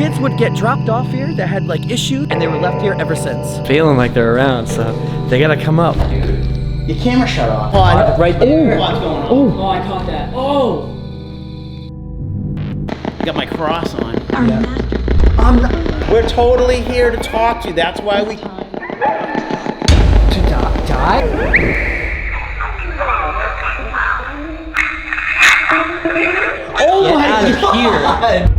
kids would get dropped off here that had like issues, and they were left here ever since. Feeling like they're around, so they gotta come up. Your camera shut off. Oh, right there. What's going on? Oh, I caught that. Oh! I got my cross on. We're totally here to talk to you. That's why we... To die? Oh Get my out of God! here.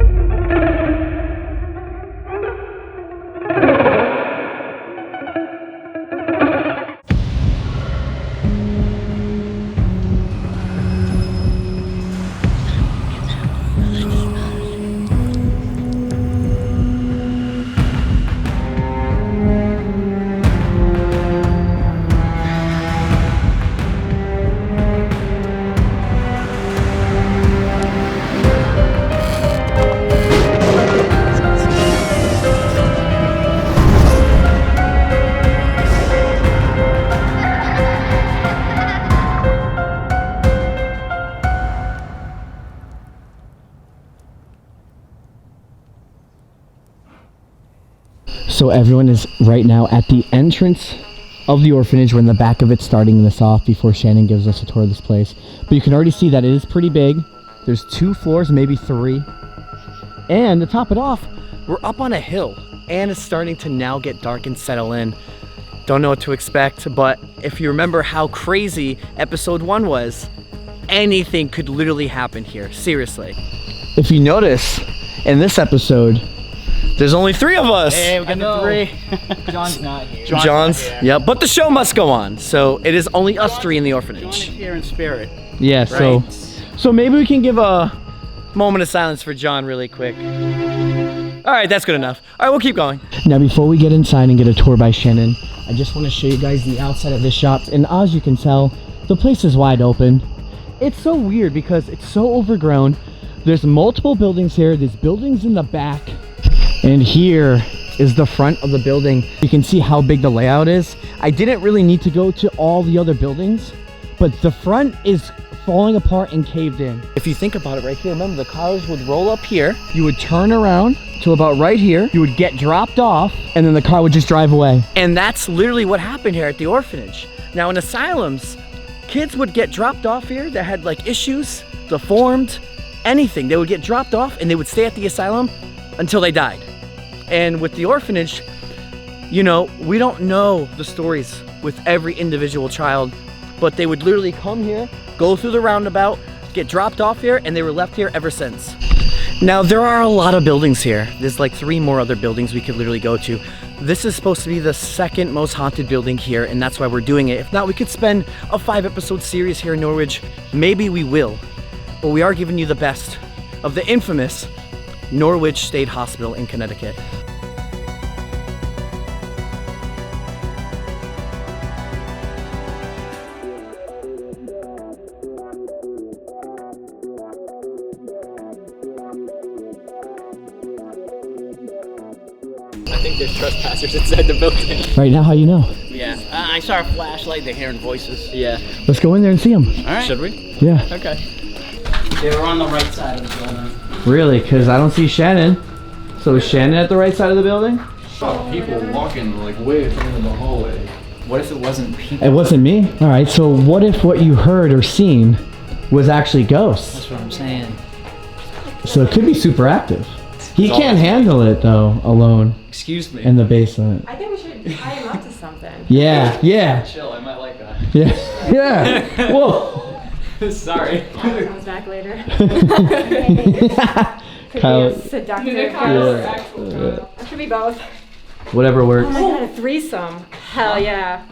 So everyone is right now at the entrance of the orphanage. We're in the back of it starting this off before Shannon gives us a tour of this place. But you can already see that it is pretty big. There's 2 floors, maybe 3. And to top it off, we're up on a hill and it's starting to now get dark and settle in. Don't know what to expect, but if you remember how crazy episode 1 was, anything could literally happen here, seriously. If you notice, in this episode, there's only 3 of us. Hey, we're getting 3. John's not here. John's yeah, but the show must go on. So it is only us 3 in the orphanage. John is here in spirit. Yeah, Right. so maybe we can give a moment of silence for John really quick. All right, that's good enough. All right, we'll keep going. Now, before we get inside and get a tour by Shannon, I just want to show you guys the outside of this shop. And as you can tell, the place is wide open. It's so weird because it's so overgrown. There's multiple buildings here. There's buildings in the back. And here is the front of the building. You can see how big the layout is. I didn't really need to go to all the other buildings, but the front is falling apart and caved in. If you think about it right here, remember the cars would roll up here, you would turn around to about right here, you would get dropped off, and then the car would just drive away. And that's literally what happened here at the orphanage. Now in asylums, kids would get dropped off here that had like issues, deformed, anything. They would get dropped off and they would stay at the asylum until they died. And with the orphanage, you know, we don't know the stories with every individual child, but they would literally come here, go through the roundabout, get dropped off here, and they were left here ever since. Now, there are a lot of buildings here. There's like 3 more other buildings we could literally go to. This is supposed to be the 2nd most haunted building here, and that's why we're doing it. If not, we could spend a 5-episode series here in Norwich. Maybe we will, but we are giving you the best of the infamous Norwich State Hospital in Connecticut. I think there's trespassers inside the building. Right now, how you know? Yeah. I saw a flashlight. They're hearing voices. Yeah. Let's go in there and see them. All right. Should we? Yeah. Okay. They were on the right side of the building. Really? Because I don't see Shannon. So is Shannon at the right side of the building? People walking like way at the end of the hallway. What if it wasn't people? It wasn't me? All right, so what if what you heard or seen was actually ghosts? That's what I'm saying. So it could be super active. He can't handle it though, alone Excuse me. in the basement. I think we should tie him up to something. Yeah. Chill, I might like that. Yeah. Whoa. Sorry. Comes back later. Could Kyle- be a seductive Yeah. ghost. It could be both. Whatever works. Oh my god, a threesome. Hell yeah.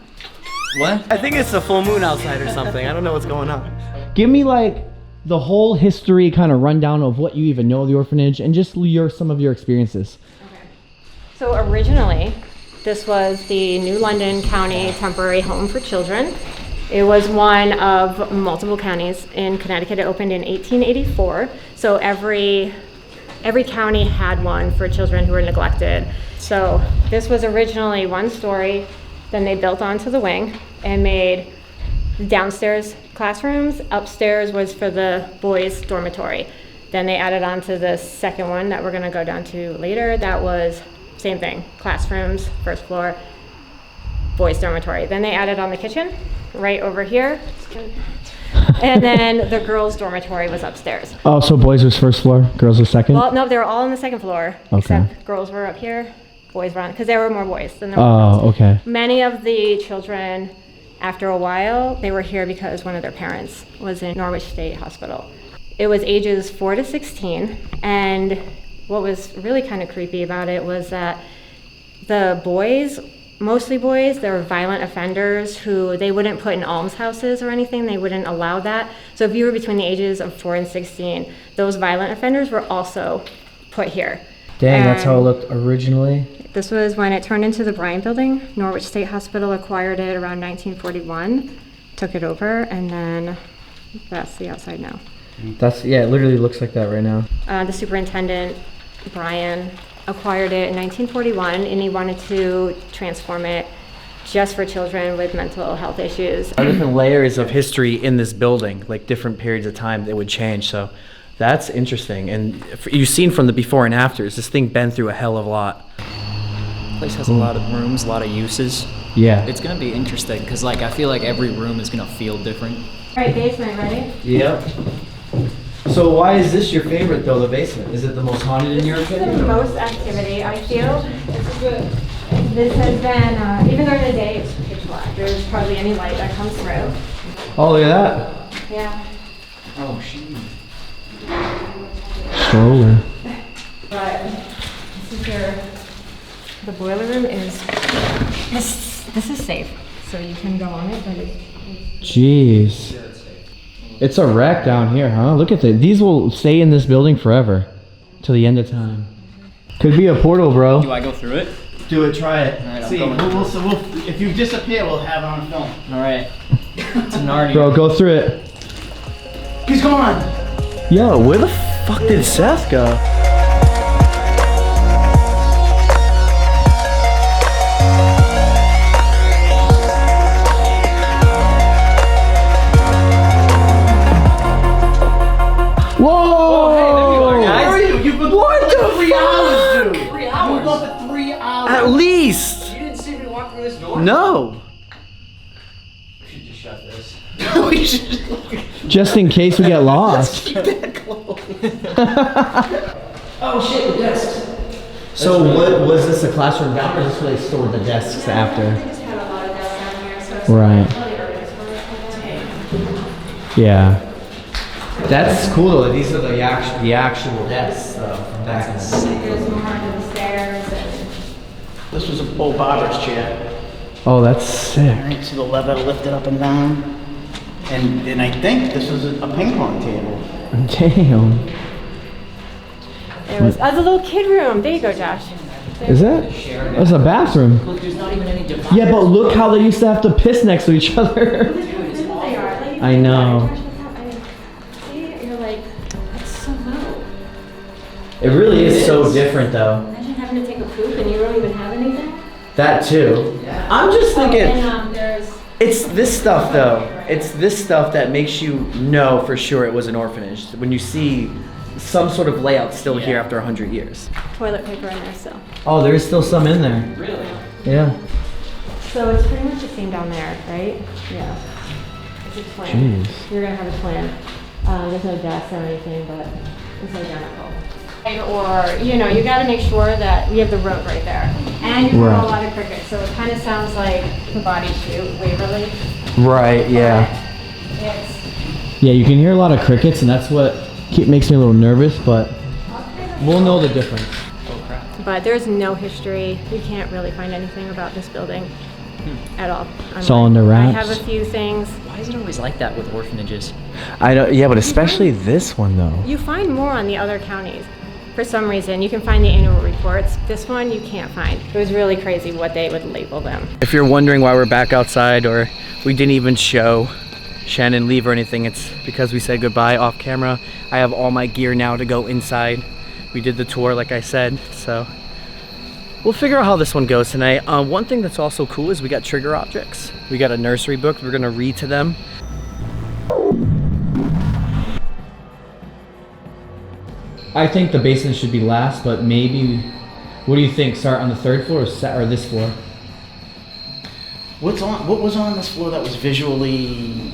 What? I think it's a full moon outside or something. I don't know what's going on. Give me like the whole history kind of rundown of what you even know of the orphanage and just some of your experiences. Okay. So originally, this was the New London County Temporary Home for Children. It was one of multiple counties in Connecticut. It opened in 1884. So every county had one for children who were neglected. So this was originally one story, then they built onto the wing and made downstairs classrooms. Upstairs was for the boys' dormitory. Then they added on to the second one that we're gonna go down to later. That was same thing, classrooms, first floor, boys dormitory. Then they added on the kitchen right over here. And then the girls dormitory was upstairs. Oh, so boys was first floor, girls was second? Well, no, they were all on the second floor, Okay. except girls were up here, boys were on, because there were more boys than there were girls. Oh, okay. Many of the children, after a while, they were here because one of their parents was in Norwich State Hospital. It was ages 4 to 16, and what was really kind of creepy about it was that the boys, mostly boys, they were violent offenders who they wouldn't put in almshouses or anything. They wouldn't allow that. So if you were between the ages of 4 and 16, those violent offenders were also put here. Dang, that's how it And looked originally. this was when it turned into the Bryant Building. Norwich State Hospital acquired it around 1941, took it over, and then that's the outside now. That's, yeah, it literally looks like that right now. The superintendent, Brian, acquired it in 1941, and he wanted to transform it just for children with mental health issues. Different layers of history in this building, like different periods of time that would change. So that's interesting. And you've seen from the before and afters, this thing been through a hell of a lot. Place has a lot of rooms, a lot of uses. Yeah. It's gonna be interesting because like I feel like every room is gonna feel different. All right, basement, ready? Yep. So why is this your favorite though, the basement? Is it the most haunted in your This is opinion? the most activity, I feel. This has been, even during the day, it's pitch black. There's hardly any light that comes through. Oh, look at that. Yeah. Oh shit. Stroller. But this is your, the boiler room is, this is safe. So you can go on it, but it's Jeez. It's a wreck down here, huh? Look at that. These will stay in this building forever. Till the end of time. Could be a portal, bro. Do I go through it? Do it, try it. Alright, I'm See, going. if you disappear, we'll have it on film. All right. It's Narnia. Bro, go through it. He's gone! Yo, where the fuck did Seth go? Whoa! Hey, there you are, guys. Where are you? You've been What the 3 hours, dude! 3 You've hours. been gone for 3 hours. At least! You didn't see me walk through this door? No! We should just shut this. We should Just in case we get lost. keep that closed. Oh shit, the desks. So what was this, a classroom down or is this where they stored the desks after? They just had a lot of desks down here, so it's Right. really early for it. Yeah. That's cool though, that these are the actual desks though. From back in the day. There's more under the stairs and This was a old barber's chair. Oh, that's sick. Right, so the lever lifted up and down. And I think this is a ping pong table. Damn. there was, oh, the little kid room. There you go, Josh. Is that? That's a bathroom. Look, there's not even any dividers. Yeah, but look how they used to have to piss next to each other. They are. Like, I know. Gosh, what's up? I mean, see, you're like, that's so low. It really is so different though. Imagine having to take a poop and you don't even have anything. That too. I'm just thinking, And there's, it's this stuff though. It's this stuff that makes you know for sure it was an orphanage. When you see some sort of layout still here after 100 years. toilet paper in there still. Oh, there is still some in there. Really? Yeah. So it's pretty much the same down there, right? Yeah. It's a twin. Jeez. You're gonna have a twin. There's no deaths or anything, but it's identical. Or, you know, you gotta make sure that we have the road right there. And you hear Right. a lot of crickets, so it kind of sounds like the body shoot, Waverly. Right, yeah. But it's, Yeah, you can hear a lot of crickets and that's what makes me a little nervous, but we'll know the difference. but there's no history. We can't really find anything about this building at all. It's all under I wraps. have a few things. Why is it always like that with orphanages? I don't, yeah, but especially this one though. You find more on the other counties. For some reason, you can find the annual reports. This one you can't find. It was really crazy what they would label them. If you're wondering why we're back outside or we didn't even show Shannon leave or anything, it's because we said goodbye off camera. I have all my gear now to go inside. We did the tour like I said, so we'll figure out how this one goes tonight. One thing that's also cool is we got trigger objects. We got a nursery book. We're gonna read to them. I think the basement should be last, but maybe. What do you think? Start on the 3rd floor or this floor? What was on this floor that was visually?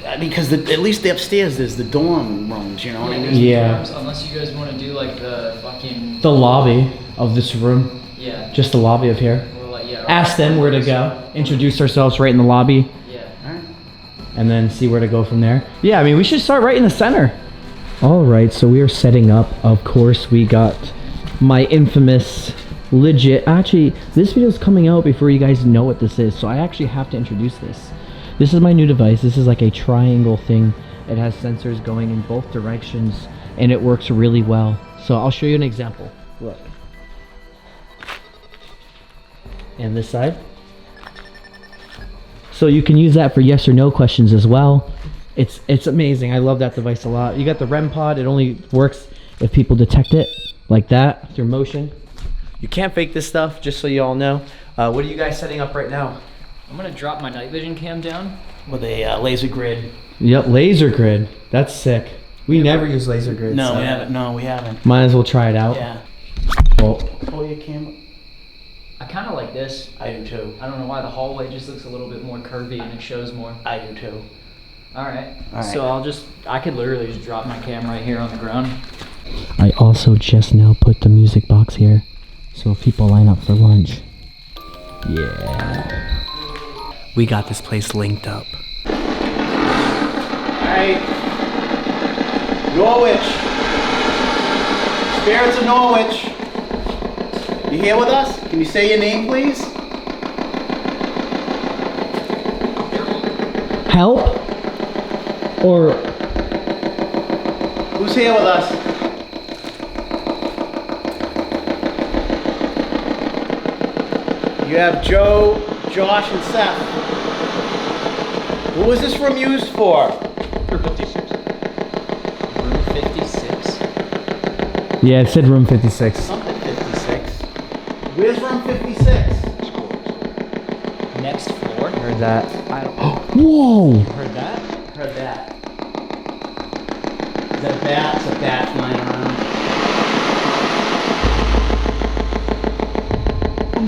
I mean, because at least the upstairs there's the dorm rooms, you know what I mean? Yeah. Unless you guys want to do like the fucking. The lobby of this room. Yeah. Just the lobby of here. Or like, yeah. Ask them where to go. Introduce ourselves right in the lobby. Yeah. All right. And then see where to go from there. Yeah, I mean, we should start right in the center. All right, so we are setting up. Of course, we got my infamous, legit. Actually, this video is coming out before you guys know what this is, so I actually have to introduce this. This is my new device. This is like a triangle thing. It has sensors going in both directions, and it works really well. So I'll show you an example. Look. And this side. So you can use that for yes or no questions as well. It's amazing. I love that device a lot. You got the REM pod. It only works if people detect it like that through motion. You can't fake this stuff, just so you all know. What are you guys setting up right now? I'm gonna drop my night vision cam down. With a laser grid. Yep, laser grid. That's sick. We never use laser grids. No, so we haven't. No, we haven't. might as well try it out. Yeah. Well, Pull your camera. I kind of like this. I do too. I don't know why the hallway just looks a little bit more curvy and it shows more. I do too. All right. All right. So I could literally just drop my cam right here on the ground. I also just now put the music box here, so if people line up for lunch. Yeah. We got this place linked up. Alright. Norwich. Spirits of Norwich. You here with us? Can you say your name, please? Help? Or Who's here with us? You have Joe, Josh, and Seth. What was this room used for? Room 56. yeah, it said room 56. Something 56. Where's room 56? Next floor. Heard that. Whoa! Heard that? Heard that. Is that a bat? It's a bat flying around.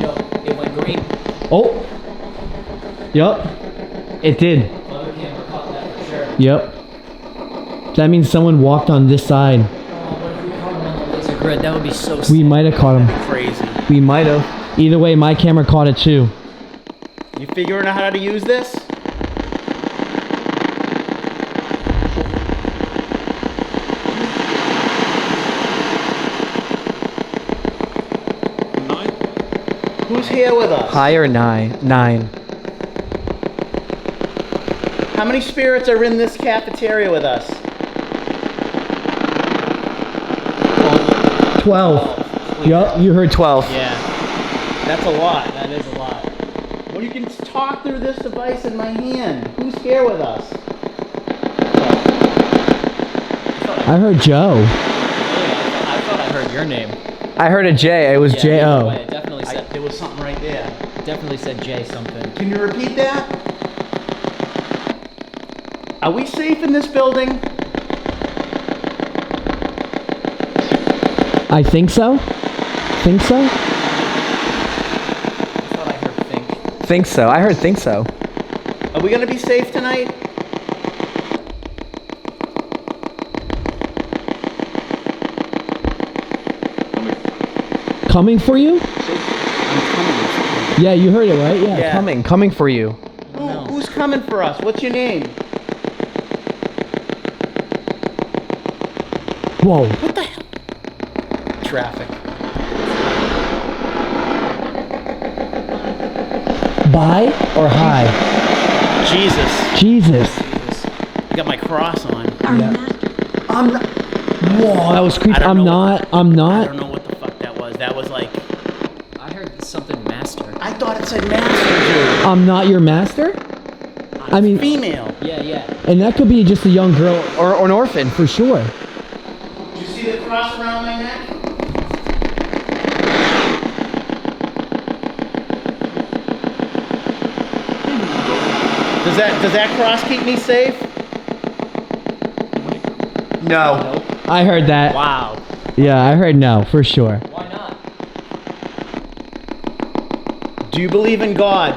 No, it went green. Oh. Yup. It did. Other camera caught that for sure. Yep. That means someone walked on this side. Oh, what if we caught him on the laser grid? That would be so sick. We might have caught him. Crazy. We might have. Either way, my camera caught it too. You figuring out how to use this? Who's here with us? High or nine? How many spirits are in this cafeteria with us? 12. Yup, you heard 12. Yeah, that's a lot. That is a lot. Well, you can talk through this device in my hand. Who's here with us? I heard Joe. I thought I heard your name. I heard a J. It was Yeah, J either O. way, it definitely said There was something right there. definitely said J something. Can you repeat that? Are we safe in this building? I think so. Think so? I thought I heard think. Think so. I heard think so. Are we gonna be safe tonight? Coming for you? I'm coming. Yeah, you heard it right. Yeah, Yeah. coming for you. Who's coming for us? What's your name? Whoa. What the hell? Traffic. Bye or hi? Jesus. Jesus. I got my cross on. Yeah. I'm not. Whoa, that was creepy. I don't I'm know not. I I'm not. don't know what the fuck that was. That was like, I heard something master. I thought it said master. I'm not your master. I mean, Female. Yeah. and that could be just a young girl or an orphan for sure. Did you see the cross around my neck? Does that cross keep me safe? No. I heard that. Wow. Yeah, I heard no, for sure. Why not? Do you believe in God?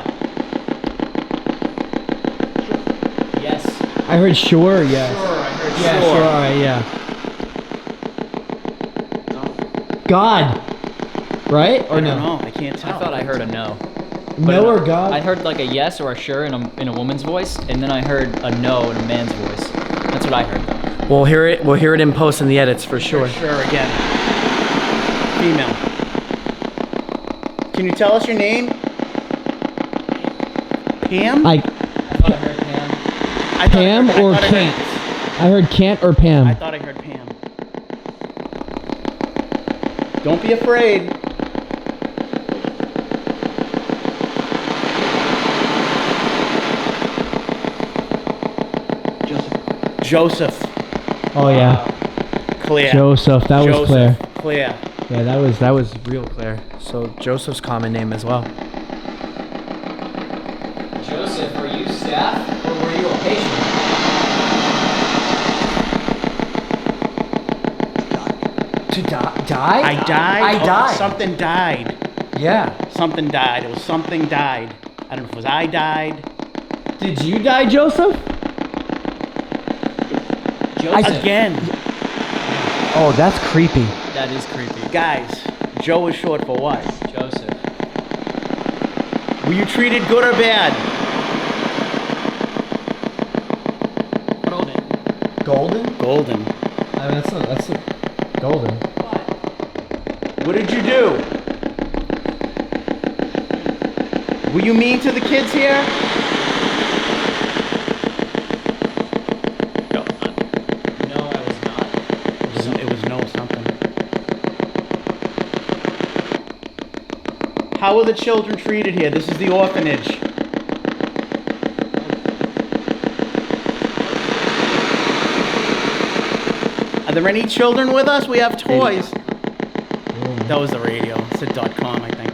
Yes. I heard sure, yes. Sure, I heard Yeah, sure. sure, alright, yeah. God. Right? Or I no? don't know. I can't tell. I thought I heard a no. No or God? I heard like a yes or a sure in a woman's voice, and then I heard a no in a man's voice. That's what I heard. We'll hear it in post in the edits for sure. Sure again. Female. Can you tell us your name? Pam? I thought I heard Pam. I thought Pam I heard- or I thought I can't? heard- I heard can't or Pam. I thought I heard Pam. Don't be afraid. Joseph. Oh yeah. Claire. Joseph, that was Claire. Claire. Yeah, that was real Claire. So Joseph's common name as well. Joseph, were you staff or were you a patient? To die? I died? I Oh, died. something died. Yeah. Something died. It was something died. I don't know if it was I died. Did you die, Joseph? Joseph. Again. Oh, that's creepy. That is creepy. Guys, Joe is short for what? Joseph. Were you treated good or bad? Borden. Golden? Golden. I mean, that's golden. What did you do? Were you mean to the kids here? No, I was not. It was no something. How are the children treated here? This is the orphanage. Are there any children with us? We have toys. That was the radio. It's a .com, I think.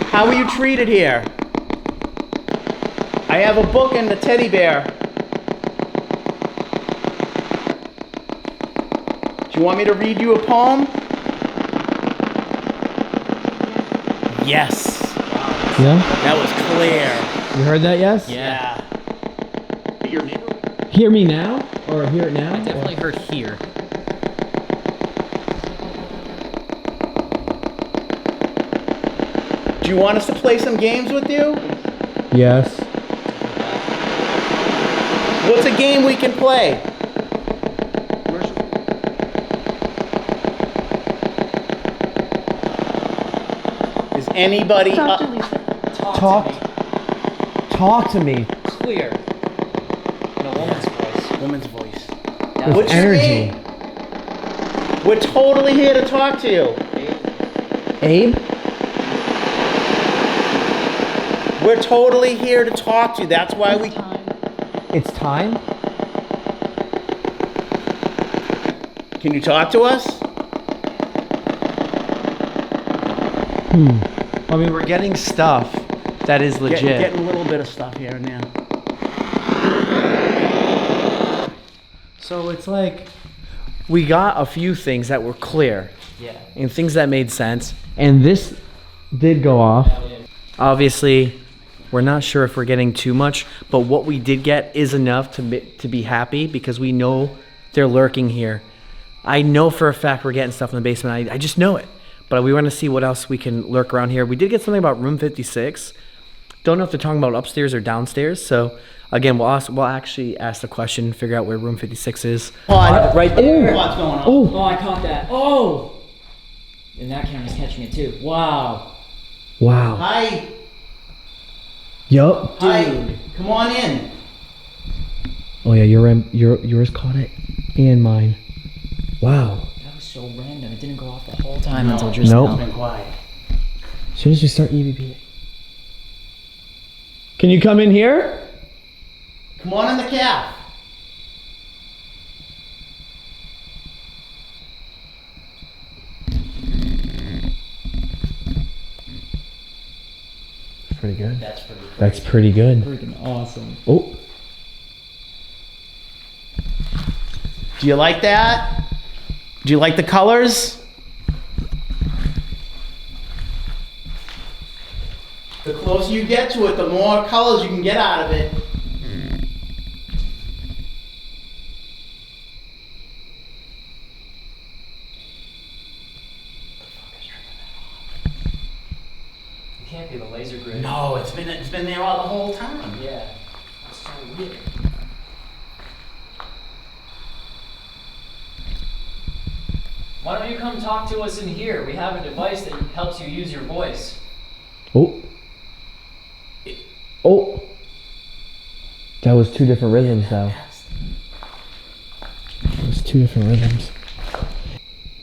How are you treated here? I have a book and a teddy bear. Do you want me to read you a poem? Yes. Yeah? That was clear. You heard that, yes? Yeah. Hear me now? Or hear it now? I definitely heard here. Do you want us to play some games with you? Yes. What's a game we can play? Is anybody up? Talk to me. Clear. In a woman's voice. Woman's voice. That What's your name? We're totally here to talk to you. Abe? We're totally here to talk to you. That's why we... It's time? Can you talk to us? I mean, we're getting stuff that is legit. Getting a little bit of stuff here and there. So it's like we got a few things that were clear. Yeah. And things that made sense. And this did go off. Obviously, we're not sure if we're getting too much, but what we did get is enough to be happy because we know they're lurking here. I know for a fact we're getting stuff in the basement. I just know it. But we want to see what else we can lurk around here. We did get something about room 56. Don't know if they're talking about upstairs or downstairs. So again, we'll actually ask the question, figure out where room 56 is. Right there. What's going on? Oh, I caught that. Oh! And that camera's catching it too. Wow. Wow. Hi. Yup. Hi. Come on in. Oh yeah, yours caught it, and mine. Wow. That was so random. It didn't go off the whole time until just Nope. now. Been quiet. As soon as we start EVP. Can you come in here? Come on in the cab. Pretty good. That's pretty cool. That's pretty good. Freaking awesome. Oh. Do you like that? Do you like the colors? The closer you get to it, the more colors you can get out of it. It can't be the laser grid. No, it's been there all the whole time. Yeah. That's so weird. Why don't you come talk to us in here? We have a device that helps you use your voice. Oh. Oh. That was two different rhythms though. It was two different rhythms.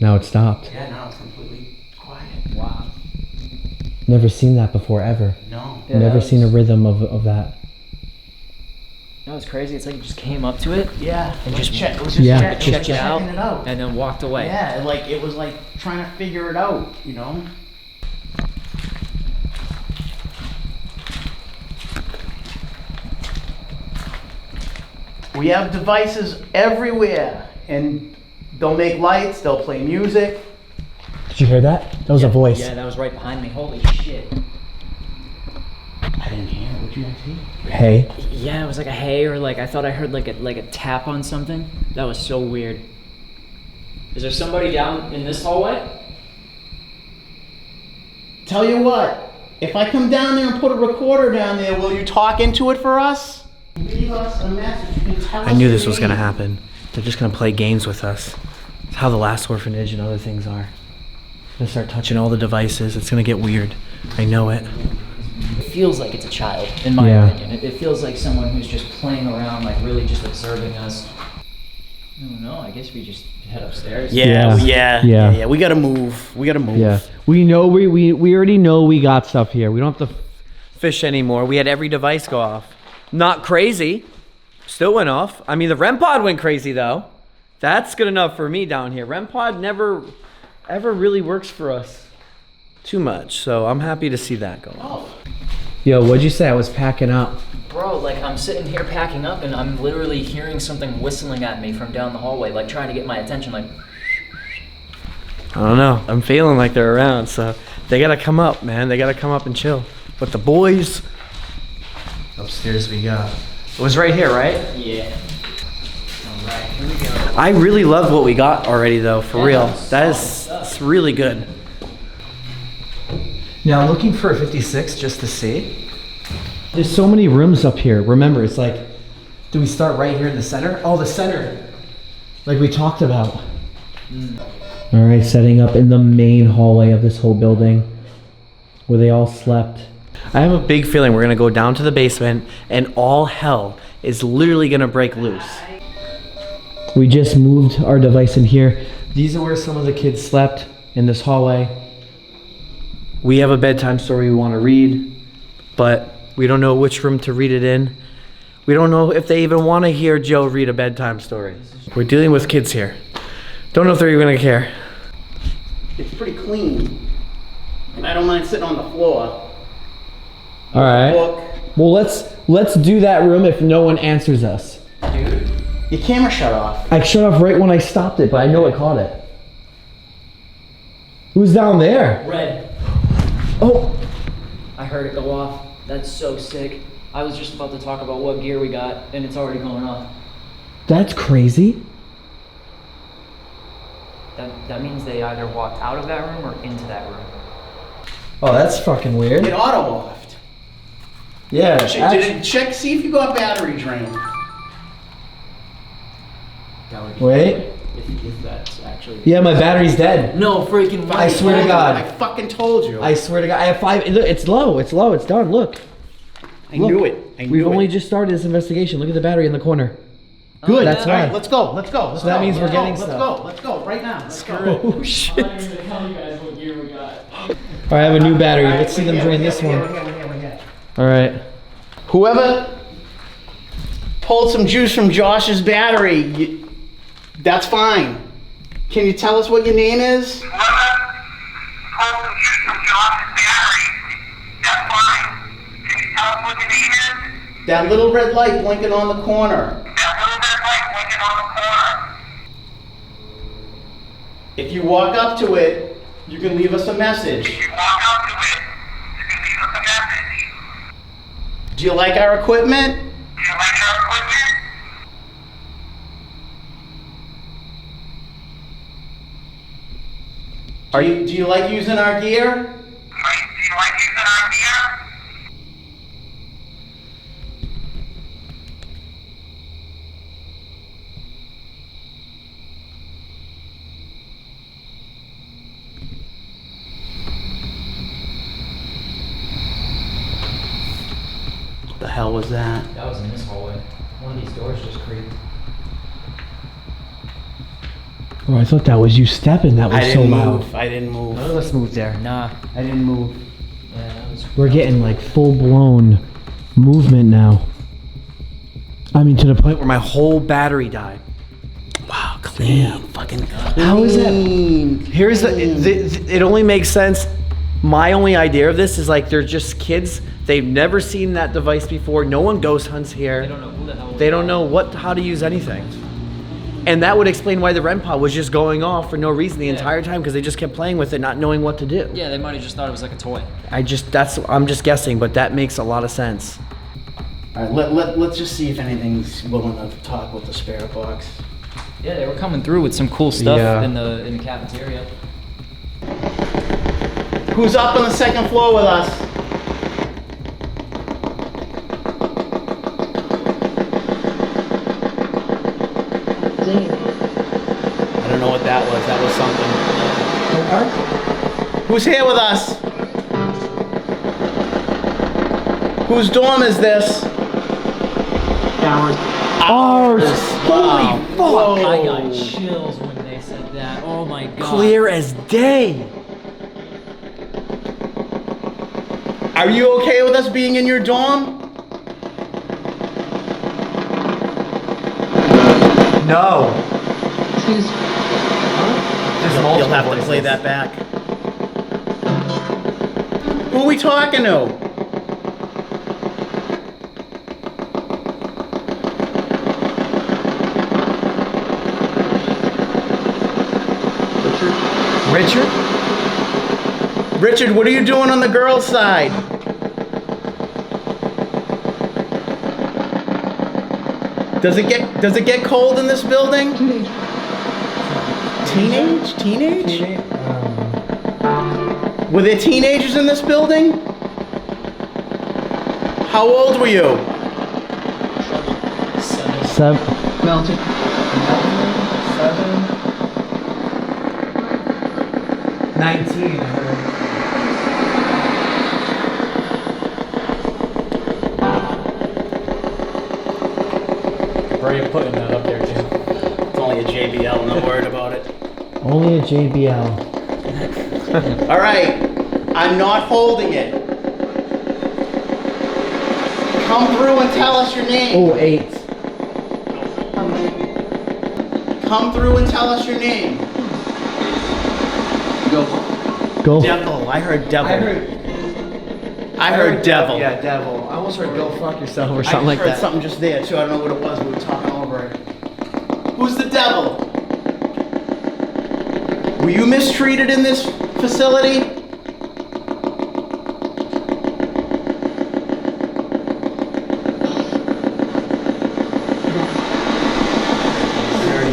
Now it stopped. Yeah, now it's completely quiet. Wow. Never seen that before ever. No. Yeah, Never that seen a was- rhythm of that. That was crazy. It's like you just came up to it Yeah, And let's just- check. It was just Yeah. check, checked it out, checking it out. and then walked away. Yeah, like it was like trying to figure it out, you know? We have devices everywhere, and they'll make lights, they'll play music. Did you hear that? That was a voice. Yeah, that was right behind me. Holy shit. I didn't hear. What'd you guys hear? Hey. Yeah, it was like a hey, or like I thought I heard like a tap on something. That was so weird. Is there somebody down in this hallway? Tell you what, if I come down there and put a recorder down there, will you talk into it for us? Leave us a message. You can tell us I knew your this was gonna name. happen. They're just gonna play games with us. It's how the last orphanage and other things are. They're gonna start touching all the devices. It's gonna get weird. I know it. It feels like it's a child, in my Yeah. opinion. It feels like someone who's just playing around, like really just observing us. I don't know. I guess we just head upstairs. Yeah. We gotta move. We gotta move. Yeah. We know we already know we got stuff here. We don't have to fish anymore. We had every device go off. Not crazy. Still went off. I mean, the REM pod went crazy though. That's good enough for me down here. REM pod never ever really works for us too much. So I'm happy to see that go off. Yo, what'd you say? I was packing up. Bro, like I'm sitting here packing up and I'm literally hearing something whistling at me from down the hallway, like trying to get my attention, like. I don't know. I'm feeling like they're around, so they gotta come up, man. They gotta come up and chill. But the boys, upstairs we go. It was right here, right? Yeah. Alright, here we go. I really love what we got already, though. For Yeah, real, that's that solid is stuff. that's really good. Now looking for a 56 just to see. There's so many rooms up here. Remember, it's like, do we start right here in the center? Oh, the center, like we talked about. All right, setting up in the main hallway of this whole building where they all slept. I have a big feeling we're gonna go down to the basement and all hell is literally gonna break loose. We just moved our device in here. These are where some of the kids slept, in this hallway. We have a bedtime story we wanna read, but we don't know which room to read it in. We don't know if they even wanna hear Joe read a bedtime story. We're dealing with kids here. Don't know if they're even gonna care. It's pretty clean. And I don't mind sitting on the floor. All right. Book. Well, let's do that room if no one answers us. Dude, your camera shut off. I shut off right when I stopped it, but I know it caught it. Who's down there? Red. Oh, I heard it go off. That's so sick. I was just about to talk about what gear we got, and it's already going off. that's crazy. That means they either walked out of that room or into that room. Oh, that's fucking weird. It auto-offed. Yeah. Check, see if you got battery drain. That would be Wait. if that's actually. Yeah, my battery's dead. No freaking way. I swear to God. I fucking told you. I swear to God, I have 5. Look, it's low. It's low. It's done. Look. I knew it. I knew We've only it. just started this investigation. Look at the battery in the corner. Good. That's All right, fine. let's go. Let's go. Let's So that go. means we're Let's getting go. stuff. Let's go. Right now. Let's go. Oh shit. I'm not even gonna tell you guys what gear we got. All right, I have a new battery. Let's see them drain this one. We're here. All right. Whoever pulled some juice from Josh's battery, that's fine. Can you tell us what your name is? That little red light blinking on the corner. If you walk up to it, you can leave us a message. If you walk up to it, you can leave us a message. Do you like our equipment? Do you like our equipment? Do you like using our gear? Do you like using our gear? What the hell was that? That was in this hallway. One of these doors just creaked. Oh, I thought that was you stepping. That was so loud. I didn't move. None of us moved there. Nah. I didn't move. Yeah, that was. We're getting like full blown movement now. I mean, to the point where my whole battery died. Wow, clean. Fucking. How is that? Here's it only makes sense. My only idea of this is like they're just kids. They've never seen that device before. No one ghost hunts here. They don't know who the hell. They don't know how to use anything. And that would explain why the REM pod was just going off for no reason the entire time, because they just kept playing with it, not knowing what to do. Yeah, they might have just thought it was like a toy. I'm just guessing, but that makes a lot of sense. All right, let's just see if anything's willing to talk with the spirit box. Yeah, they were coming through with some cool stuff Yeah. in the cafeteria. Who's up on the second floor with us? I don't know what that was. That was something. Who's here with us? Whose dorm is this? Ours. Wow. Holy fuck. I got chills when they said that. Oh my god. Clear as day. Are you okay with us being in your dorm? No. You'll have to play that back. Who are we talking to? Richard? Richard, what are you doing on the girls' side? Does it get cold in this building? Teenage? Were there teenagers in this building? How old were you? 7. 19. Brave putting that up there, Jim. It's only a JBL, not worried about it. Only a JBL. All right, I'm not holding it. Come through and tell us your name. Oh, 8. Come through and tell us your name. Go. Devil. I heard devil. I heard devil. Yeah, devil. I almost heard go fuck yourself or I something like heard that. something just there too. I don't know what it was. We were talking over it. Who's the devil? Were you mistreated in this facility?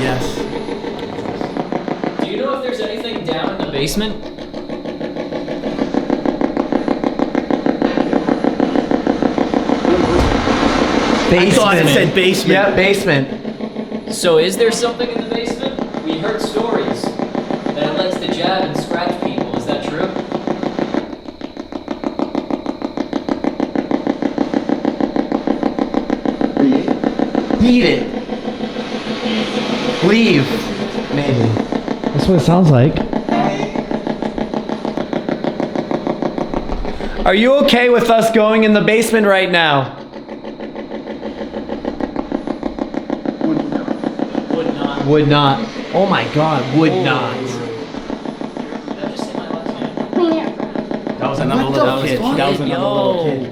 Yes. Do you know if there's anything down in the basement? I thought it said basement. Yeah, basement. So is there something in the basement? We heard stories that it likes to jab and scratch people. Is that true? Eat it. Leave. Maybe. That's what it sounds like. Are you okay with us going in the basement right now? Would not. Would not. Oh my god, would not. Did I just say my last name? That was another What the little kid. fuck? That was another little Yo. kid.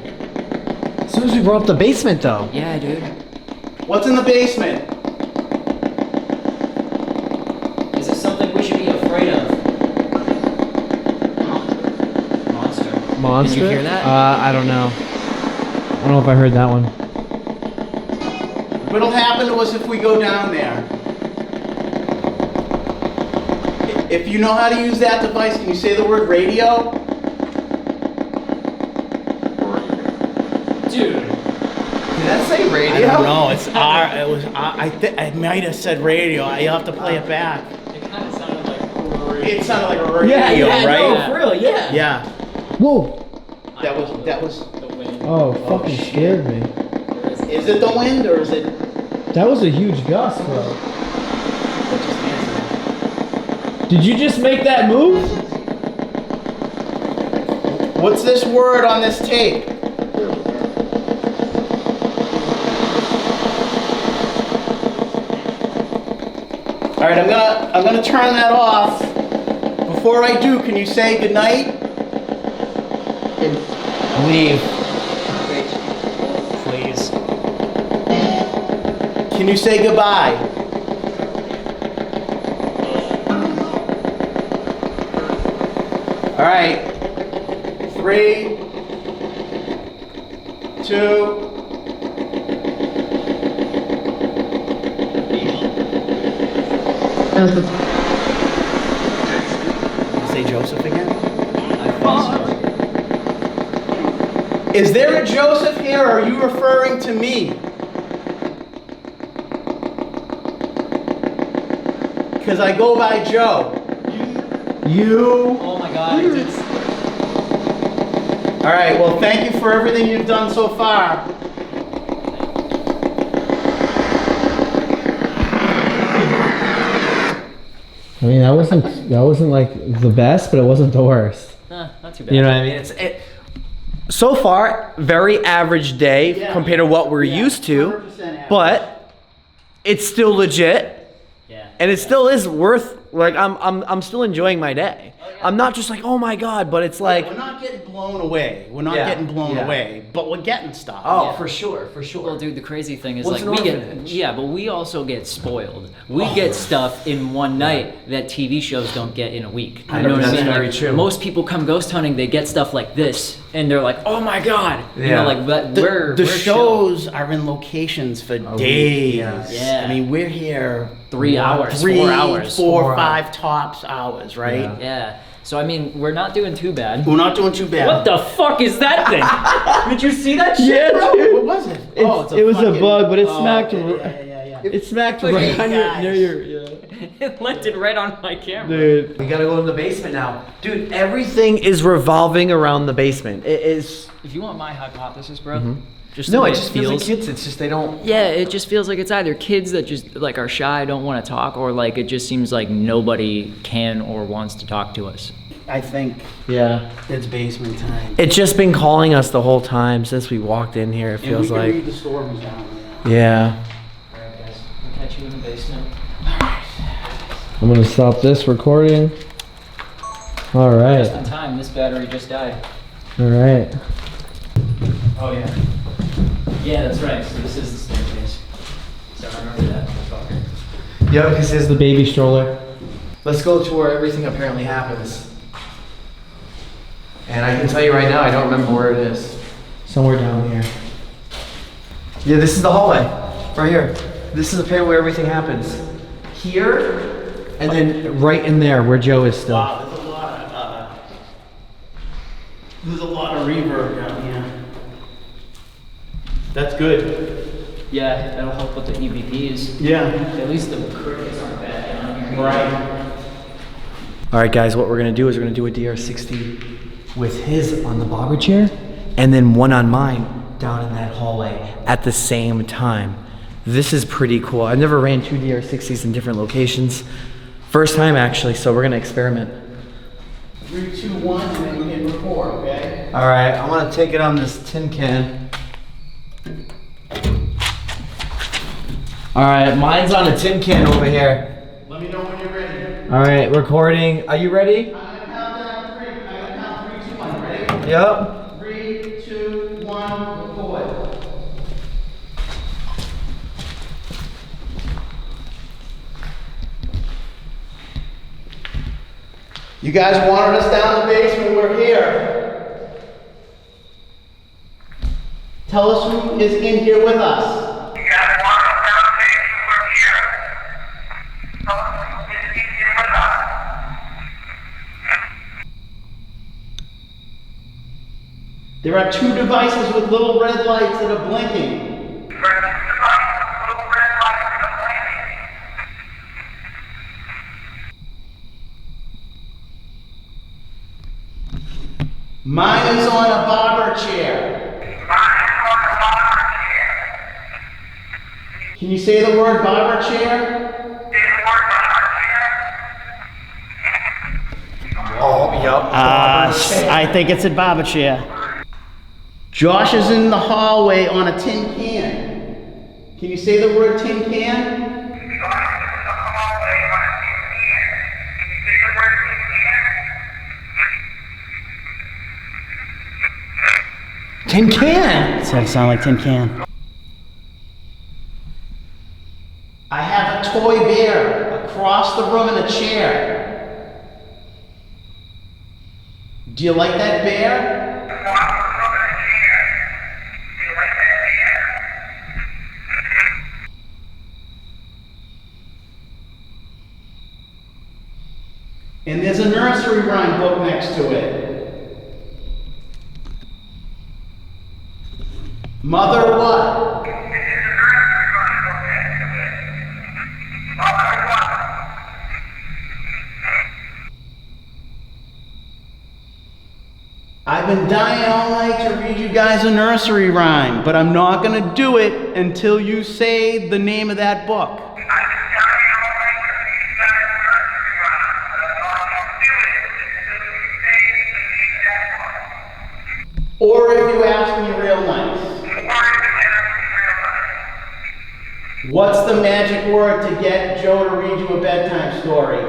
As soon as we brought up the basement though. Yeah, dude. What's in the basement? Is it something we should be afraid of? Monster? Did you hear that? I don't know. I don't know if I heard that one. What'll happen to us if we go down there? If you know how to use that device, can you say the word radio? Dude. Did that say radio? I don't know. It's R. It was R. I might have said radio. You have to play it back. It kind of sounded like a radio. It sounded like a radio, right? No, for real, yeah. Yeah. Whoa. That was. The wind. Oh, fucking scared me. Is it the wind or is it? That was a huge gust, bro. Did you just make that move? What's this word on this tape? All right, I'm gonna turn that off. Before I do, can you say goodnight? Leave. Please. Can you say goodbye? All right. 3, 2. Say Joseph again? Is there a Joseph here, or are you referring to me? Because I go by Joe. You? Oh my god. It's... All right, well, thank you for everything you've done so far. I mean, that wasn't like the best, but it wasn't the worst. Not too bad. You know what I mean? So far, very average day Yeah. compared to what we're Yeah, used to, 100% average. but it's still legit, Yeah. and it still is worth. Like I'm still enjoying my day. I'm not just like, oh my god, but it's like, We're not getting blown away. We're not Yeah, getting blown yeah. away, but we're getting stuff. oh, Yeah. for sure. Well, dude, the crazy thing is What's like an we orphanage? get, but we also get spoiled. We get stuff in one night that TV shows don't get in a week. I You know know, what I that's mean? very Like, true. Most people come ghost hunting, they get stuff like this, and they're like, "Oh my god!" You Yeah. know, like but The we're chill. shows are in locations for days. Yeah. I mean, we're here 3 hours, 3, 4 hours. 4, 5 tops hours, right? Yeah. Yeah. So I mean, we're not doing too bad. We're not doing too bad. What the fuck is that thing? Did you see that shit, Yeah, bro? dude. What was it? It's- it was a bug, but it smacked okay, r- yeah. It smacked Look right at on you your, guys. near your, yeah. It landed right on my camera. Dude, we gotta go in the basement now. Dude, everything is revolving around the basement. It is. If you want my hypothesis, bro, just the No, way it just feels like kids. It's just they don't. Yeah, it just feels like it's either kids that just like are shy, don't want to talk, or like it just seems like nobody can or wants to talk to us. I think Yeah. it's basement time. It's just been calling us the whole time since we walked in here. It And feels we can like. read the storms down there. Yeah. Alright, guys, we'll catch you in the basement. I'm gonna stop this recording. All Just right. in time, this battery just died. All right. Oh yeah. Yeah, that's right. So this is the staircase. So I remember that motherfucker. Yep, this is the baby stroller. Let's go to where everything apparently happens. And I can tell you right now, I don't remember where it is. Somewhere down here. Yeah, this is the hallway. Right here. This is apparently where everything happens. Here, and then right in there where Joe is still. Wow, there's a lot of reverb down here. That's good. Yeah, that'll help with the EVPs. Yeah. At least the crickets aren't bad down here. Right. All right, guys, what we're gonna do is we're gonna do a DR60 with his on the bobber chair, and then one on mine down in that hallway at the same time. This is pretty cool. I've never ran 2 DR60s in different locations. First time actually, so we're gonna experiment. 3, 2, 1, and then we hit record, okay? All right, I'm gonna take it on this tin can. All right, mine's on a tin can over here. Let me know when you're ready. All right, recording. Are you ready? I'm gonna count down 3. I'm gonna count 3, 2, 1. Ready? Yep. 3, 2, 1, record. You guys wanted us down in the basement, we're here. Tell us who is in here with us. You guys want to down say you were here. Tell us who is in here with us. There are 2 devices with little red lights that are blinking. There are 2 devices with little red lights that are blinking. Mine is on a barber chair. Mine is on a barber chair. Can you say the word barber chair? Say the word barber chair. Oh, yep. I think it's a barber chair. Josh is in the hallway on a tin can. Can you say the word tin can? Tin can. Does sound like tin can? I have a toy bear across the room in a chair. Do you like that bear? And there's a nursery rhyme book next to it. Mother what? I've been dying all night to read you guys a nursery rhyme, but I'm not gonna do it until you say the name of that book. Or if you ask me real nice. What's the magic word to get Joe to read you a bedtime story?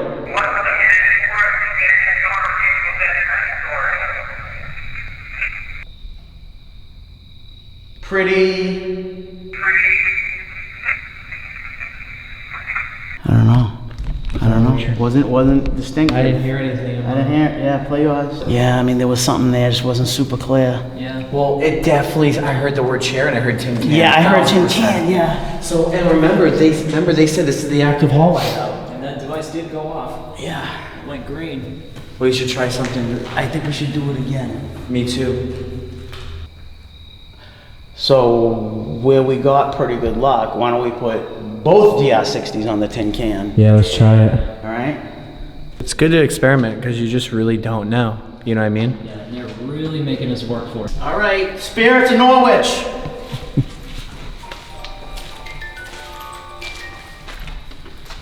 Pretty. I don't know. Wasn't distinct. I didn't hear anything. I didn't hear it. Yeah, play yours. Yeah, I mean, there was something there, just wasn't super clear. Yeah. Well, it definitely. I heard the word chair and I heard tin can. Yeah, I heard tin 1000%. can, yeah. So, and remember they said this is the active hallway now. And that device did go off. Yeah. It went green. We should try something. I think we should do it again. Me too. So, where we got pretty good luck, why don't we put both DR60s on the tin can? Yeah, let's try it. All right? It's good to experiment because you just really don't know. You know what I mean? Yeah, and they're really making us work for it. All right, spirits of Norwich.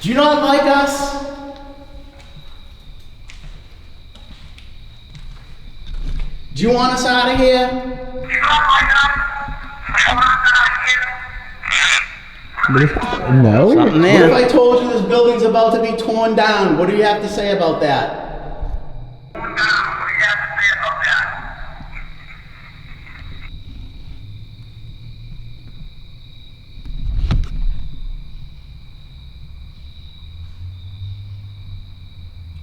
Do you not like us? Do you want us out of here? No. Something there. What if I told you this building's about to be torn down? What do you have to say about that?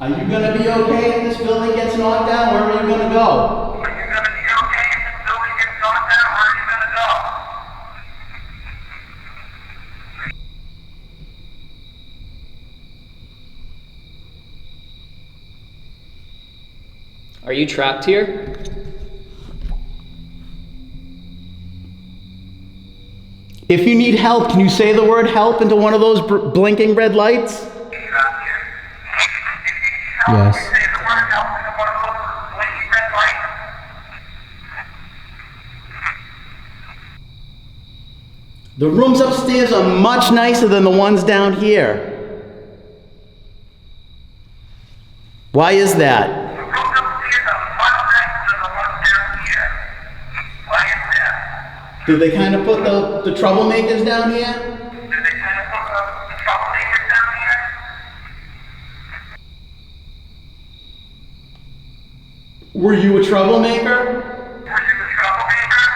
Are you gonna be okay if this building gets knocked down? Where are you gonna go? Are you gonna be okay if this building gets knocked down? Where are you gonna go? Are you trapped here? If you need help, can you say the word help into one of those blinking red lights? Yes. Say the word help into one of those blinking red lights. The rooms upstairs are much nicer than the ones down here. Why is that? The rooms upstairs are much nicer than the ones down here. Why is that? Did they kind of put the troublemakers down here? Did they kind of put the troublemakers down here? Were you a troublemaker? Were you the troublemaker?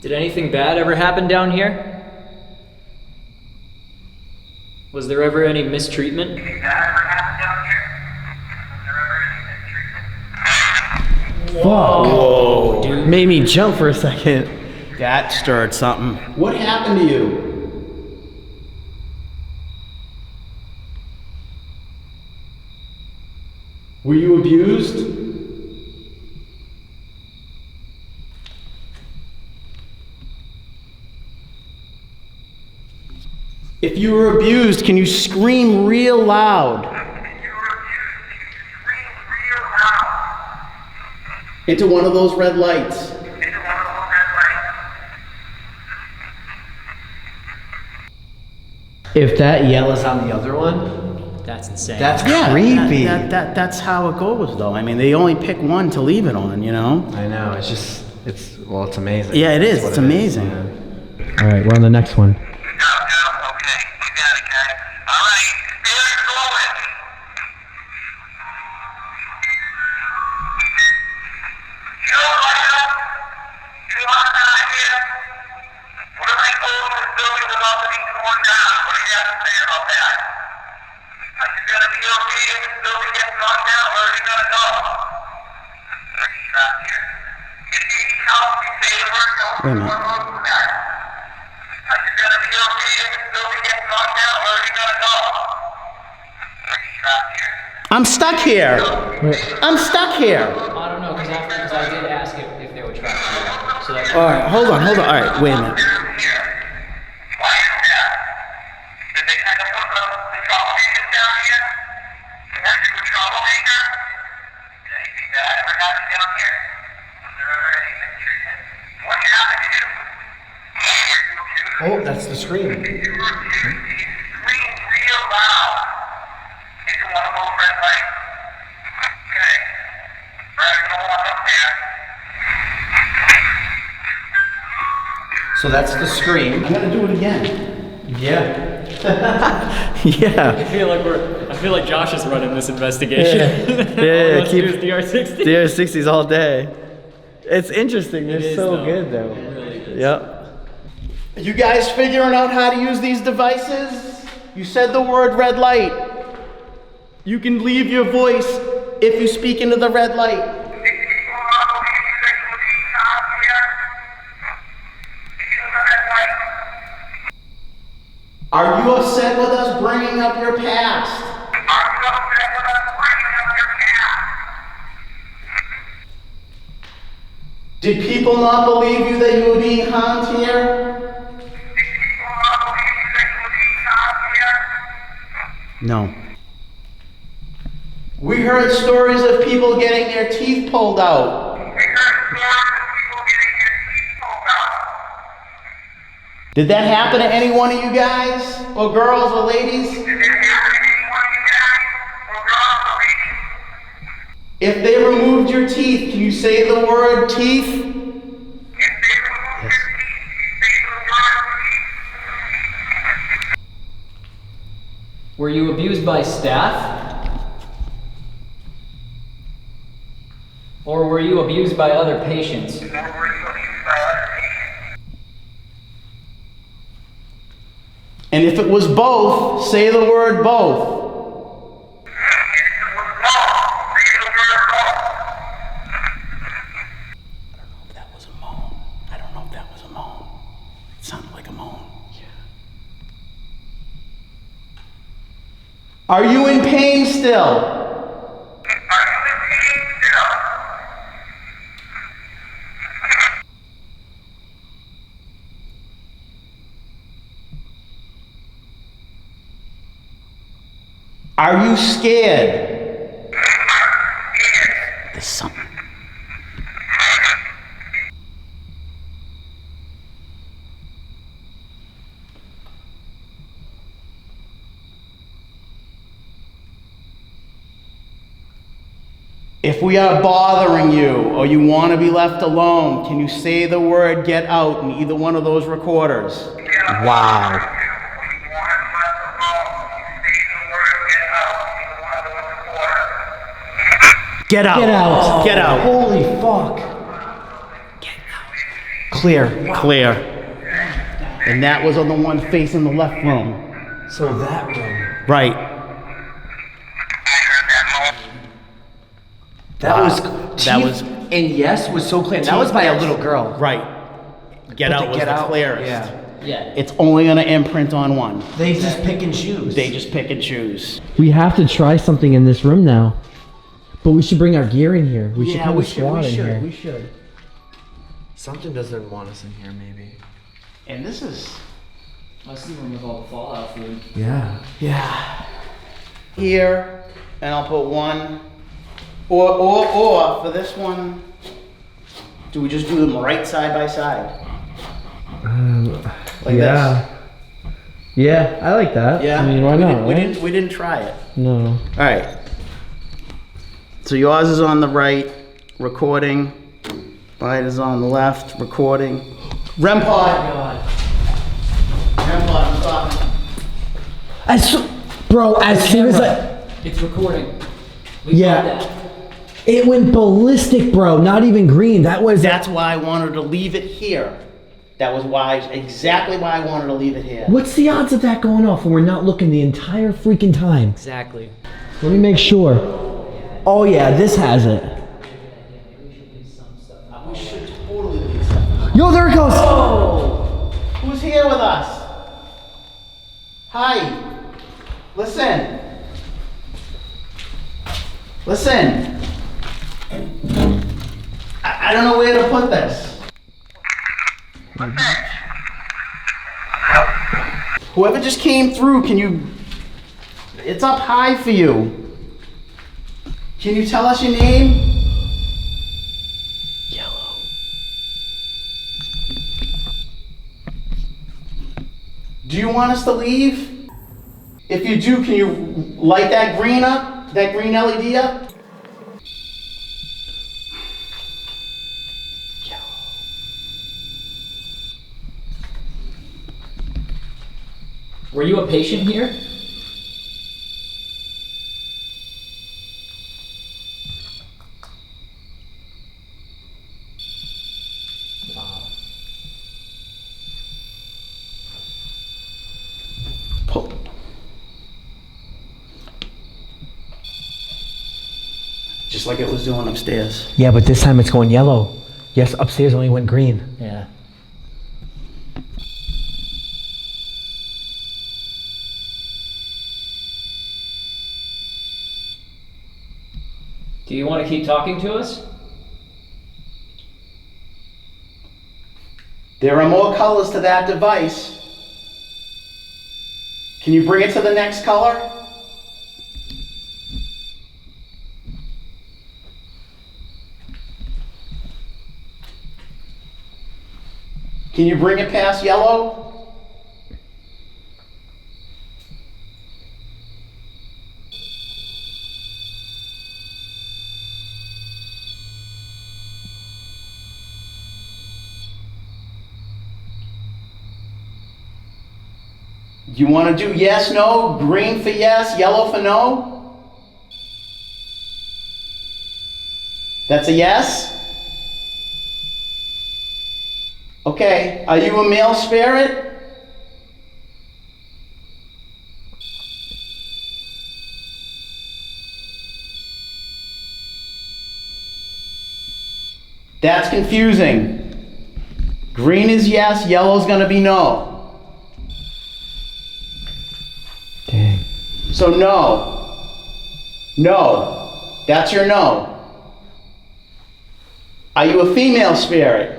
Did anything bad ever happen down here? Was there ever any mistreatment? Did that ever happen down here? Was there ever any Whoa, dude. Made me jump for a second. That stirred something. What happened to you? Were you abused? If you were abused, can you scream real loud? Into one of those red lights. If that yell is on the other one, That's insane. that's creepy. That's how it goes, though. I mean, they only pick one to leave it on, you know? I know. It's just, it's amazing. Yeah, it is. That's what It's it is, amazing. yeah. All right, we're on the next one. Okay, you got it, guys. All right, stairs going. Joe, you are not here. What am I told this building is about to be torn down? What do you have to say about that? Are you gonna be okay if this building gets knocked down? Where are you gonna go? Are you trapped here? If you need help, you say the word, don't Wait a minute. go back. Are you gonna be okay if this building gets knocked down? Where are you gonna go? Are you trapped here? I'm stuck here. I'm stuck here. I don't know, because I did ask if they were trapped here. So that's All right, hold on. All right, wait a minute. Why is that? Did they kind of put the troublemakers down here? Weren't you a troublemaker? Did anything bad ever happen down here? Was there ever any mistreatment? What happened to you? Were you abused? Oh, that's the scream. You were abused. You screamed real loud into one of those red lights. Okay. Right, you don't walk up there. So that's the scream. I'm gonna do it again. Yeah. Yeah. I feel like Josh is running this investigation. Yeah, Let's keep do DR60. DR60s all day. It's interesting. They're is, so though. good though. It really is. Yep. Are you guys figuring out how to use these devices? You said the word red light. You can leave your voice if you speak into the red light. Are you upset with us bringing up your past? Did people not believe you that you were being haunted here? No. We heard stories of people getting their teeth pulled out. Did that happen to any one of you guys? Or girls or ladies? If they removed your teeth, can you say the word teeth? Were you abused by staff? Or were you abused by other patients? And if it was both, say the word both. That was a moan. I don't know if that was a moan. It sounded like a moan. Are you in pain still? Are you scared? There's something. If we are bothering you or you want to be left alone, can you say the word get out in either one of those recorders? Wow. Get out. Get out. Get out. Holy fuck. Clear. Clear. And that was on the one facing the left room. So that room. Right. That was That teeth- was And yes was so clear. That was by a little girl. Right. Get But out the was get the out, clearest. yeah. Yeah. It's only gonna imprint on one. They just pick and choose. They just pick and choose. We have to try something in this room now. But we should bring our gear in here. We should kind of squat in here. We should. Something doesn't want us in here, maybe. And this is... That's the room with all the Fallout food. Yeah. Yeah. Here, and I'll put one, or for this one, do we just do them right side by side? Like yeah. Yeah, I like that. Yeah. I mean, why not? We right? didn't try it. No. All right. So yours is on the right, recording. Mine is on the left, recording. REM pod. REM pod, I'm stopping. Bro, as soon as I... It's recording. We Yeah. got that. It went ballistic, bro. Not even green. That was... That's why I wanted to leave it here. That was exactly why I wanted to leave it here. What's the odds of that going off when we're not looking the entire freaking time? Exactly. Let me make sure. Oh yeah, this has it. We should totally leave stuff. Yo, there it goes! Who's here with us? Hi. Listen. Listen. I don't know where to put this. Whoever just came through, can you... It's up high for you. Can you tell us your name? Yellow. Do you want us to leave? If you do, can you light that green up? That green LED up? Were you a patient here? Pull. Just like it was doing upstairs. Yeah, but this time it's going yellow. Yes, upstairs only went green. Yeah. Do you want to keep talking to us? There are more colors to that device. Can you bring it to the next color? Can you bring it past yellow? You want to do yes, no, green for yes, yellow for no? That's a yes? Okay, are you a male spirit? That's confusing. Green is yes, yellow's gonna be no. Dang. So no. No. That's your no. Are you a female spirit?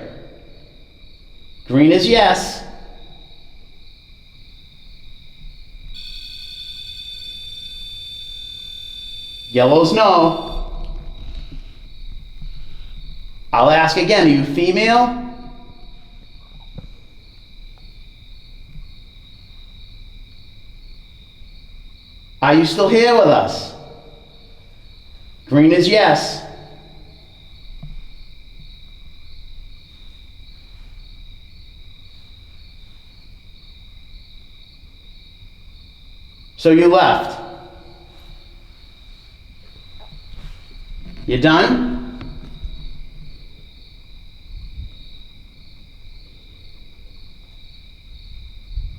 Green is yes. Yellow's no. I'll ask again, are you female? Are you still here with us? Green is yes. So you left. You done?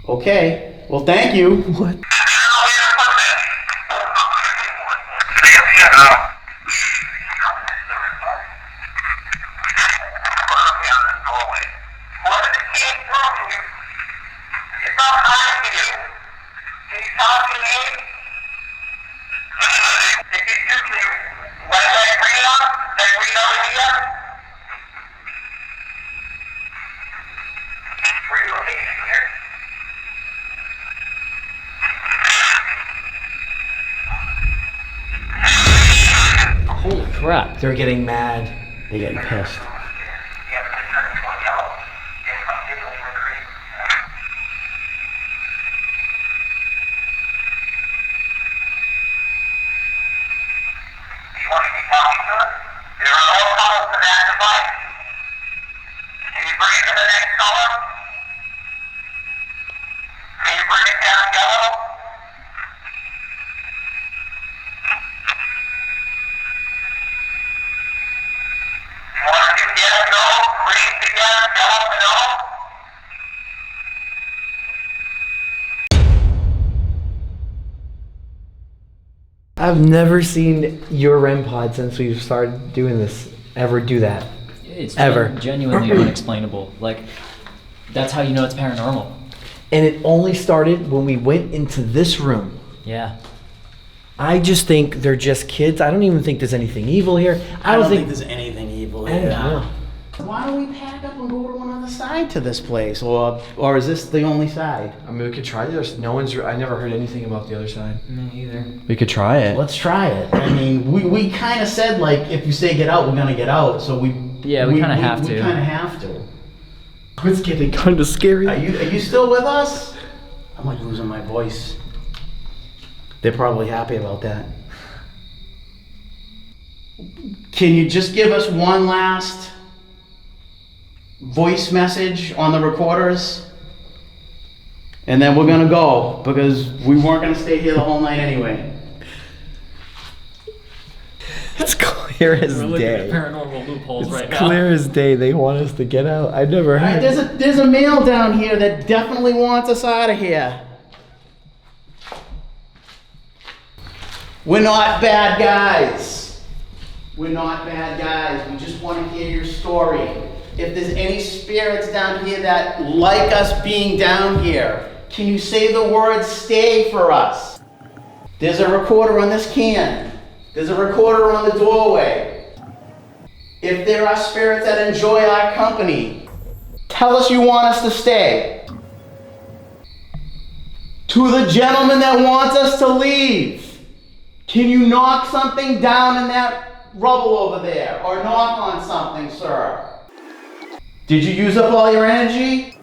Okay. Well, thank you. What? talk to me? Did you shoot me right like Reno? Like Reno here? Relocation here. Holy crap. They're getting mad. They're getting pissed. I've never seen your REM pod since we've started doing this ever do that. It's Ever. genuinely unexplainable. Like, that's how you know it's paranormal. And it only started when we went into this room. Yeah. I just think they're just kids. I don't even think there's anything evil here. I don't think there's anything evil I don't here. know. Why don't we pack up and go to another side to this place? Or is this the only side? I mean, we could try this. I never heard anything about the other side. Me either. We could try it. Let's try it. I mean, we kind of said, like, if you say get out, we're going to get out. So we kinda have to. We kind of have to. It's getting kind of scary. Are you still with us? I'm like losing my voice. They're probably happy about that. Can you just give us one last voice message on the recorders? And then we're gonna go, because we weren't gonna stay here the whole night anyway. It's clear as day. paranormal loopholes It's clear as day. They want us to get out. I've never All right, heard. there's a male down here that definitely wants us out of here. We're not bad guys. We're not bad guys. We just want to hear your story. If there's any spirits down here that like us being down here, can you say the word stay for us? There's a recorder on this can. There's a recorder on the doorway. If there are spirits that enjoy our company, tell us you want us to stay. To the gentleman that wants us to leave, can you knock something down in that rubble over there? Or knock on something, sir? Did you use up all your energy?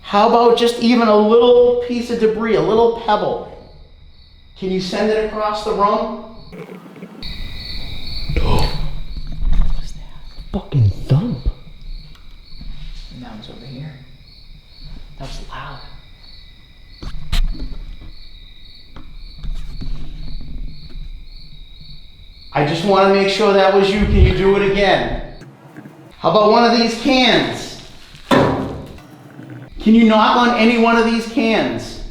How about just even a little piece of debris, a little pebble? Can you send it across the room? Fucking thump. And that was over here. That was loud. I just want to make sure that was you. Can you do it again? How about one of these cans? Can you knock on any one of these cans?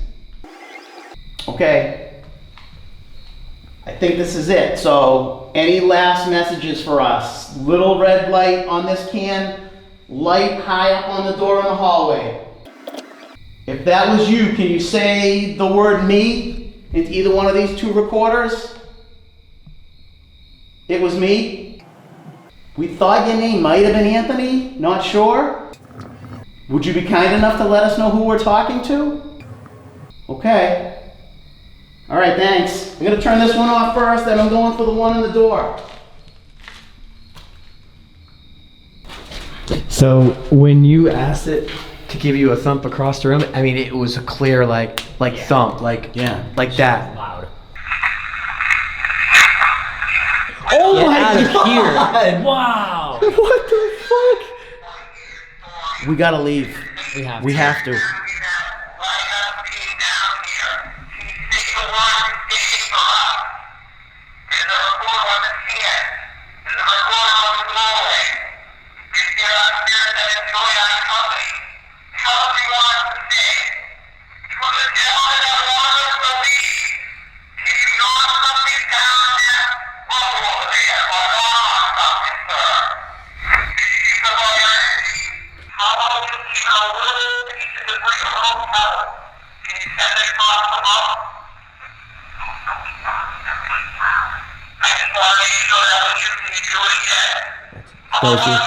Okay. I think this is it. So, any last messages for us? Little red light on this can, light high up on the door in the hallway. If that was you, can you say the word me into either one of these two recorders? It was me. We thought your name might have been Anthony, not sure. Would you be kind enough to let us know who we're talking to? Okay. All right, thanks. I'm gonna turn this one off first, then I'm going for the one in the door. So when you asked it to give you a thump across the room, I mean, it was a clear like thump, like that. Loud. Oh Get my out of god! here. Wow. What the fuck? We gotta leave. We have to. How about you keep a little piece of debris Thank you.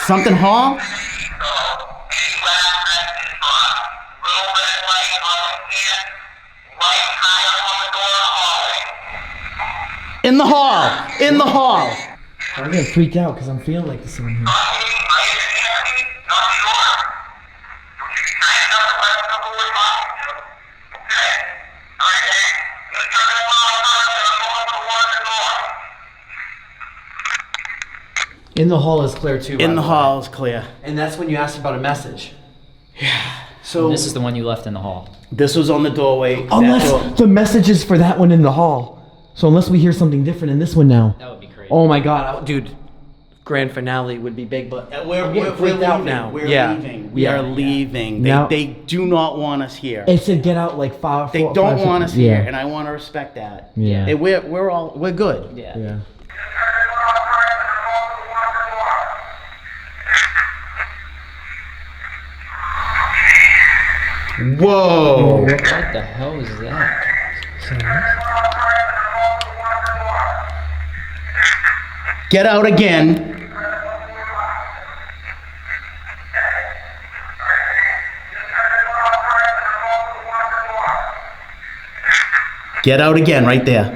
Something hall? In the hall! In the hall! I'm getting freaked out because I'm feeling like this in here. In the hall is clear too. In the hall is clear. And that's when you asked about a message. Yeah. So This is the one you left in the hall. This was on the doorway. unless the message is for that one in the hall. So unless we hear something different in this one now. That would be crazy. Oh my god, dude. Grand finale would be big, but We're freaked leaving. out now. We're Yeah. leaving. We Yeah. are leaving. Now- They do not want us here. It said get out like five. They four, don't five, want us six- here, yeah. and I want to respect that. Yeah. And we're good. Yeah. Yeah. Whoa! What the hell is that? Get out again. Get out again, right there.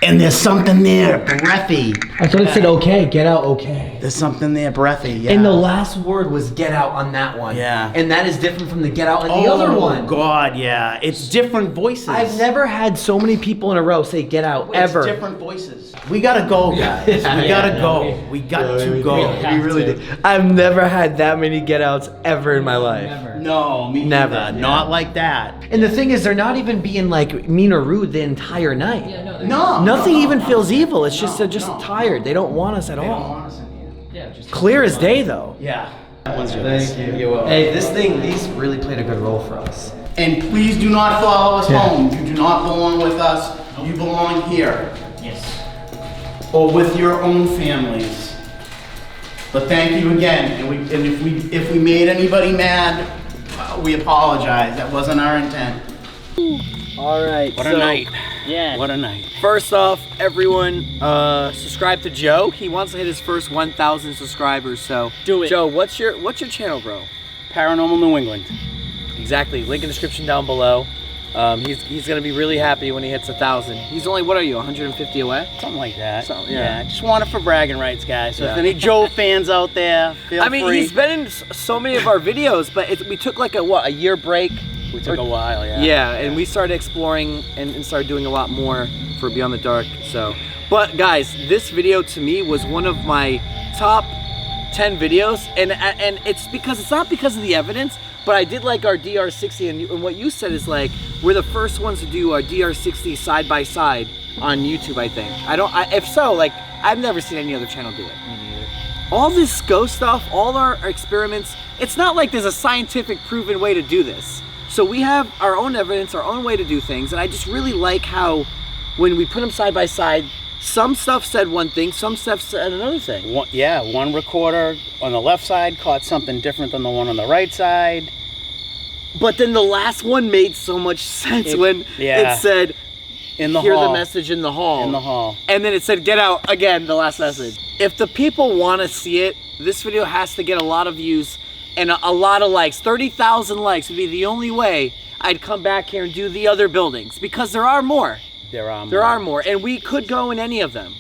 And there's something there, breathy. I thought it said okay, get out okay. There's something there, breathy. Yeah. And the last word was get out on that one. Yeah. And that is different from the get out on the other one. Oh God, yeah. It's different voices. I've never had so many people in a row say get out, ever. It's different voices. We gotta go, guys. We gotta go. We got to go. We really did. I've never had that many get outs ever in my life. Never. No, me Never. neither. Not like that. And the thing is, they're not even being like mean or rude the entire night. Yeah, no. No. Nothing even feels evil. It's just they're just tired. They don't want us at They don't all. want us in here. Yeah, just Clear as day, though. Yeah. That one's yours. Hey, these really played a good role for us. And please do not follow us home. You do not belong with us. You belong here. Yes. Or with your own families. But thank you again. And if we made anybody mad, we apologize. That wasn't our intent. All right. What a night. Yeah. What a night. First off, everyone, subscribe to Joe. He wants to hit his first 1,000 subscribers. So Do it. Joe, what's your channel, bro? Paranormal New England. Exactly. Link in the description down below. He's gonna be really happy when he hits 1,000. He's only, what are you, 150 away? Something like that. Something, yeah. Just want it for bragging rights, guys. So if Yeah. any Joe fans out there, feel I mean, free. he's been in so many of our videos, but we took like a year break. We took a while, yeah. Yeah, and we started exploring and started doing a lot more for Beyond the Dark. So, but guys, this video to me was one of my top 10 videos, and it's not because of the evidence, but I did like our DR60, and what you said is like we're the first ones to do our DR60 side by side on YouTube. I think if so, like I've never seen any other channel do it. Me neither. All this ghost stuff, all our experiments, it's not like there's a scientific proven way to do this. So we have our own evidence, our own way to do things, and I just really like how when we put them side by side, some stuff said one thing, some stuff said another thing. One recorder on the left side caught something different than the one on the right side. But then the last one made so much sense when yeah. it said, In the hear hall. the message in the hall. In the hall. And then it said, get out again, the last message. If the people want to see it, this video has to get a lot of views and a lot of likes. 30,000 likes would be the only way I'd come back here and do the other buildings, because there are more. There are more. There are more, and we could go in any of them.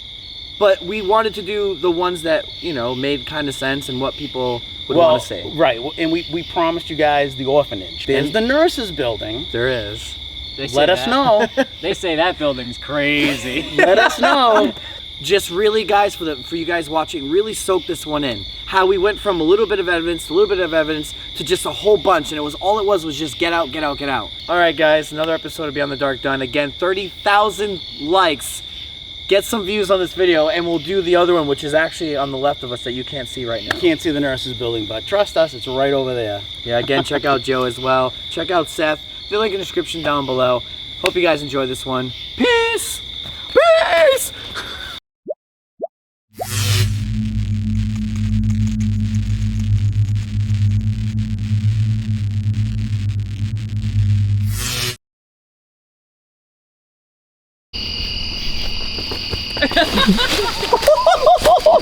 But we wanted to do the ones that, you know, made kind of sense and what people would want to see. Right, and we promised you guys the orphanage. There's the nurses' building. There is. They say Let us that. know. They say that building's crazy. Let us know. Just really, guys, for you guys watching, really soak this one in. How we went from a little bit of evidence to a little bit of evidence to just a whole bunch, and it was just get out, get out, get out. All right, guys, another episode of Beyond the Dark done. Again, 30,000 likes. Get some views on this video, and we'll do the other one, which is actually on the left of us that you can't see right now. Can't see the nurses' building, but trust us, it's right over there. Yeah, again, check out Joe as well. Check out Seth. The link in the description down below. Hope you guys enjoyed this one. Peace!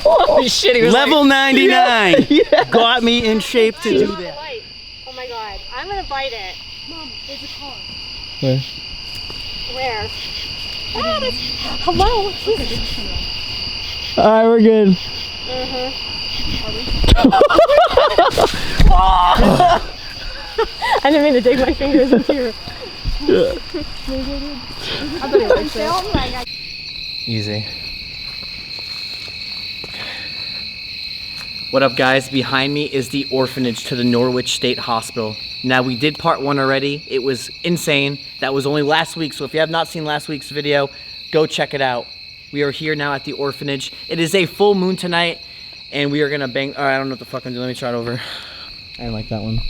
Holy shit, he was Level like, 99 got me in shape to do that. Oh my god, I'm gonna bite it. Mom, there's a car. Where? Where? Ah, that's... Hello? Jesus. Alright, we're good. I didn't mean to dig my fingers into your... Easy. What up, guys? Behind me is the orphanage to the Norwich State Hospital. Now, we did part 1 already. It was insane. That was only last week, so if you have not seen last week's video, go check it out. We are here now at the orphanage. It is a full moon tonight, and we are gonna bang... Alright, I don't know what the fuck I'm doing. Let me try it over. I didn't like that one.